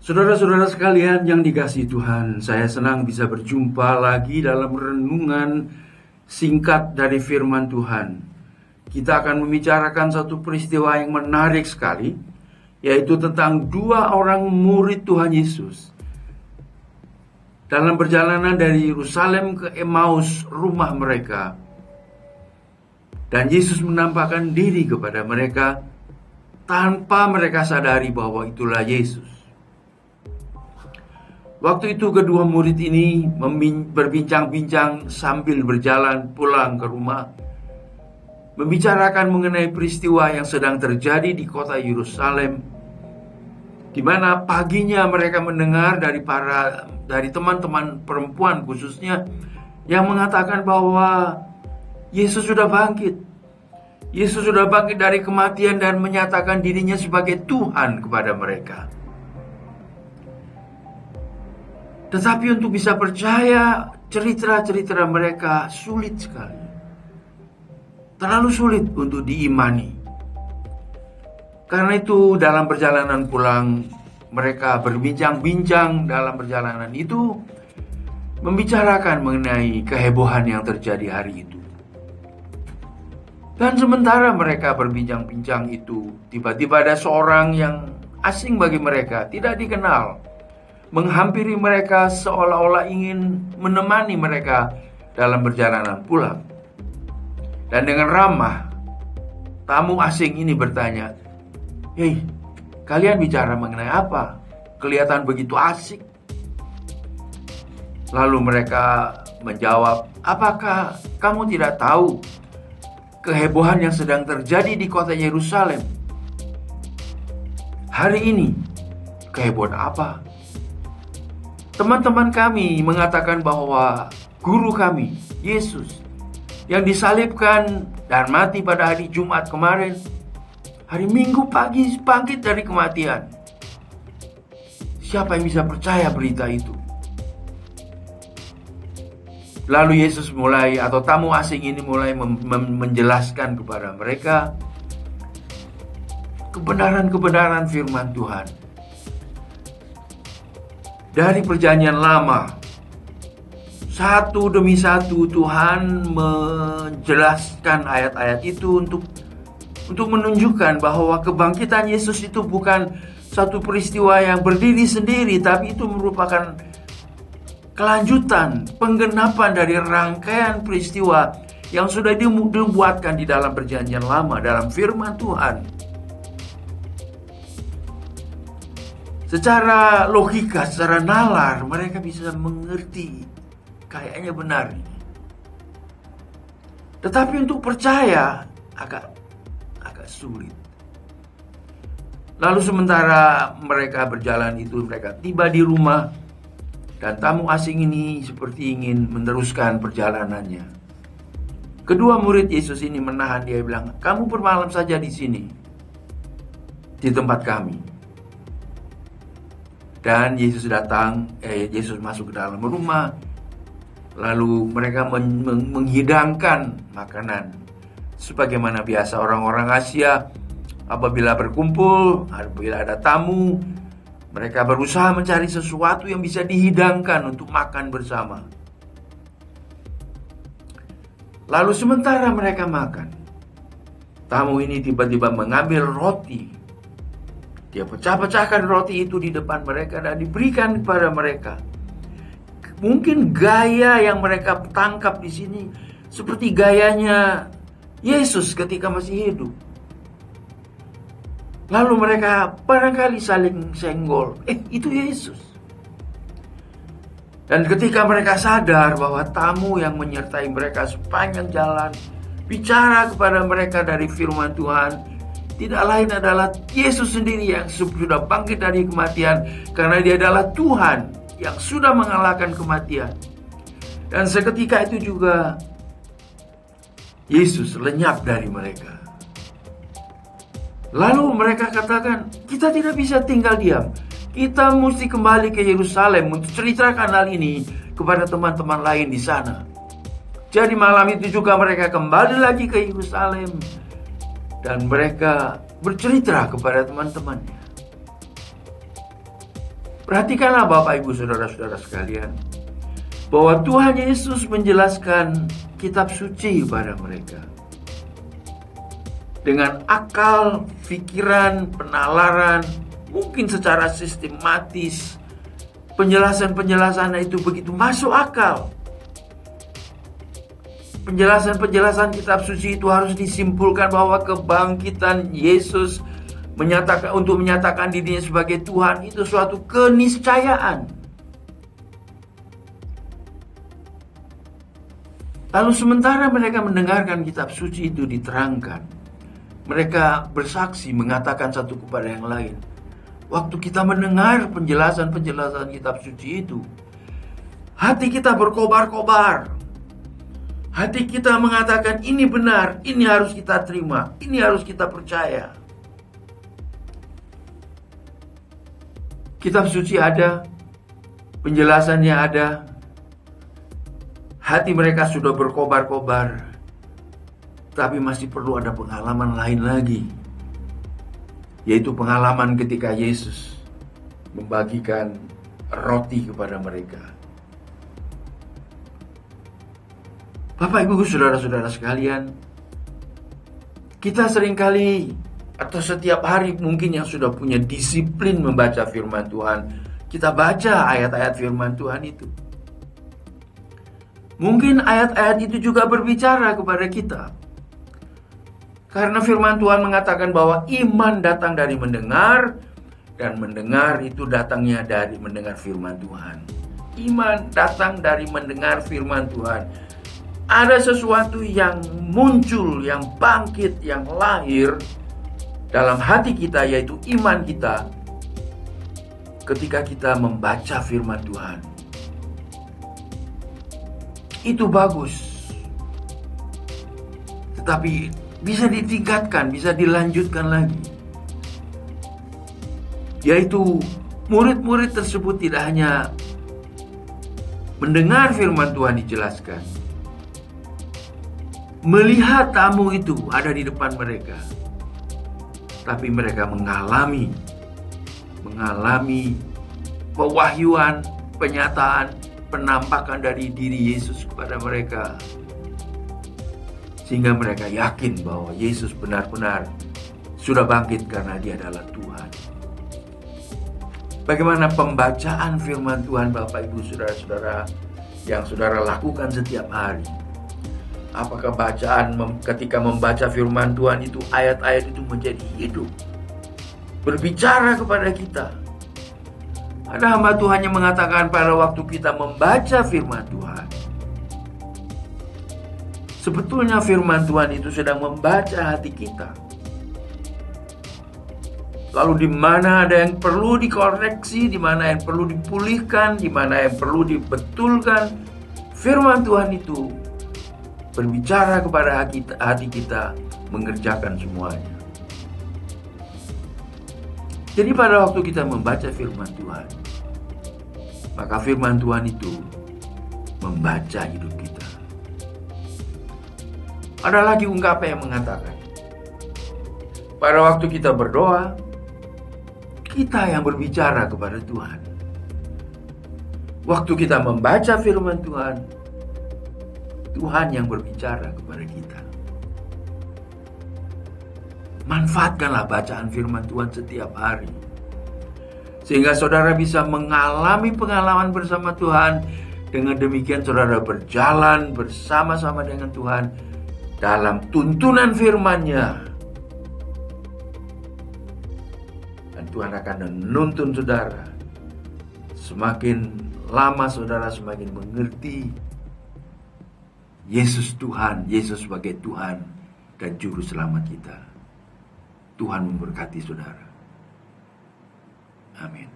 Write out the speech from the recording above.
Saudara-saudara sekalian yang dikasihi Tuhan, saya senang bisa berjumpa lagi dalam renungan singkat dari firman Tuhan. Kita akan membicarakan satu peristiwa yang menarik sekali, yaitu tentang dua orang murid Tuhan Yesus. Dalam perjalanan dari Yerusalem ke Emmaus, rumah mereka. Dan Yesus menampakkan diri kepada mereka tanpa mereka sadari bahwa itulah Yesus. Waktu itu kedua murid ini berbincang-bincang sambil berjalan pulang ke rumah, membicarakan mengenai peristiwa yang sedang terjadi di kota Yerusalem, di mana paginya mereka mendengar dari teman-teman perempuan khususnya yang mengatakan bahwa Yesus sudah bangkit. Yesus sudah bangkit dari kematian dan menyatakan dirinya sebagai Tuhan kepada mereka. Tetapi untuk bisa percaya, cerita-cerita mereka sulit sekali. Terlalu sulit untuk diimani. Karena itu dalam perjalanan pulang, mereka berbincang-bincang dalam perjalanan itu, membicarakan mengenai kehebohan yang terjadi hari itu. Dan sementara mereka berbincang-bincang itu, tiba-tiba ada seorang yang asing bagi mereka, tidak dikenal, menghampiri mereka seolah-olah ingin menemani mereka dalam perjalanan pulang. Dan dengan ramah, tamu asing ini bertanya, "Hei, kalian bicara mengenai apa? Kelihatan begitu asik." Lalu mereka menjawab, "Apakah kamu tidak tahu kehebohan yang sedang terjadi di kota Yerusalem hari ini?" "Kehebohan apa?" "Teman-teman kami mengatakan bahwa guru kami, Yesus, yang disalibkan dan mati pada hari Jumat kemarin, hari Minggu pagi bangkit dari kematian. Siapa yang bisa percaya berita itu?" Lalu Yesus tamu asing ini mulai menjelaskan kepada mereka kebenaran-kebenaran firman Tuhan. Dari perjanjian lama, satu demi satu Tuhan menjelaskan ayat-ayat itu untuk menunjukkan bahwa kebangkitan Yesus itu bukan satu peristiwa yang berdiri sendiri, tapi itu merupakan kelanjutan, penggenapan dari rangkaian peristiwa yang sudah dibuatkan di dalam perjanjian lama, dalam firman Tuhan. Secara logika, secara nalar, mereka bisa mengerti kayaknya benar ini. Tetapi untuk percaya agak sulit. Lalu sementara mereka berjalan itu, mereka tiba di rumah, dan tamu asing ini seperti ingin meneruskan perjalanannya. Kedua murid Yesus ini menahan dia, bilang, "Kamu bermalam saja di sini, di tempat kami." Dan Yesus masuk ke dalam rumah. Lalu mereka menghidangkan makanan. Sebagaimana biasa orang-orang Asia, apabila berkumpul, apabila ada tamu, mereka berusaha mencari sesuatu yang bisa dihidangkan untuk makan bersama. Lalu sementara mereka makan, tamu ini tiba-tiba mengambil roti. Dia pecah-pecahkan roti itu di depan mereka dan diberikan kepada mereka. Mungkin gaya yang mereka tangkap di sini seperti gayanya Yesus ketika masih hidup. Lalu mereka barangkali saling senggol. Itu Yesus. Dan ketika mereka sadar bahwa tamu yang menyertai mereka sepanjang jalan bicara kepada mereka dari firman Tuhan, tidak lain adalah Yesus sendiri yang sudah bangkit dari kematian, karena dia adalah Tuhan yang sudah mengalahkan kematian. Dan seketika itu juga Yesus lenyap dari mereka. Lalu mereka katakan, "Kita tidak bisa tinggal diam. Kita mesti kembali ke Yerusalem untuk ceritakan hal ini kepada teman-teman lain di sana." Jadi malam itu juga mereka kembali lagi ke Yerusalem. Dan mereka bercerita kepada teman-temannya. Perhatikanlah Bapak Ibu Saudara-saudara sekalian, bahwa Tuhan Yesus menjelaskan kitab suci kepada mereka dengan akal, pikiran, penalaran, mungkin secara sistematis. Penjelasan-penjelasan itu begitu masuk akal. Penjelasan-penjelasan kitab suci itu harus disimpulkan bahwa kebangkitan Yesus untuk menyatakan dirinya sebagai Tuhan itu suatu keniscayaan. Lalu sementara mereka mendengarkan kitab suci itu diterangkan, mereka bersaksi mengatakan satu kepada yang lain. Waktu kita mendengar penjelasan-penjelasan kitab suci itu, hati kita berkobar-kobar. Hati kita mengatakan ini benar, ini harus kita terima, ini harus kita percaya. Kitab suci ada, penjelasannya ada, hati mereka sudah berkobar-kobar, tapi masih perlu ada pengalaman lain lagi, yaitu pengalaman ketika Yesus membagikan roti kepada mereka. Bapak Ibu Saudara-saudara sekalian, kita seringkali atau setiap hari mungkin yang sudah punya disiplin membaca firman Tuhan, kita baca ayat-ayat firman Tuhan itu. Mungkin ayat-ayat itu juga berbicara kepada kita. Karena firman Tuhan mengatakan bahwa iman datang dari mendengar, dan mendengar itu datangnya dari mendengar firman Tuhan. Iman datang dari mendengar firman Tuhan. Ada sesuatu yang muncul, yang bangkit, yang lahir dalam hati kita, yaitu iman kita ketika kita membaca firman Tuhan. Itu bagus, tetapi bisa ditingkatkan, bisa dilanjutkan lagi, yaitu murid-murid tersebut tidak hanya mendengar firman Tuhan dijelaskan, melihat tamu itu ada di depan mereka, tapi mereka mengalami pewahyuan, penyataan, penampakan dari diri Yesus kepada mereka, sehingga mereka yakin bahwa Yesus benar-benar sudah bangkit karena Dia adalah Tuhan. Bagaimana pembacaan firman Tuhan Bapak Ibu Saudara-saudara yang saudara lakukan setiap hari? Apakah ketika membaca firman Tuhan itu, ayat-ayat itu menjadi hidup, berbicara kepada kita? Ada hamba Tuhan yang mengatakan pada waktu kita membaca firman Tuhan, sebetulnya firman Tuhan itu sedang membaca hati kita. Lalu di mana ada yang perlu dikoreksi, di mana yang perlu dipulihkan, di mana yang perlu dibetulkan, firman Tuhan itu berbicara kepada hati kita, mengerjakan semuanya. Jadi pada waktu kita membaca firman Tuhan, maka firman Tuhan itu membaca hidup kita. Ada lagi ungkapan yang mengatakan, pada waktu kita berdoa, kita yang berbicara kepada Tuhan. Waktu kita membaca firman Tuhan, Tuhan yang berbicara kepada kita. Manfaatkanlah bacaan firman Tuhan setiap hari, sehingga saudara bisa mengalami pengalaman bersama Tuhan. Dengan demikian saudara berjalan bersama-sama dengan Tuhan dalam tuntunan firman-Nya. Dan Tuhan akan menuntun saudara. Semakin lama saudara semakin mengerti Yesus Tuhan, Yesus sebagai Tuhan dan Juru Selamat kita. Tuhan memberkati saudara. Amin.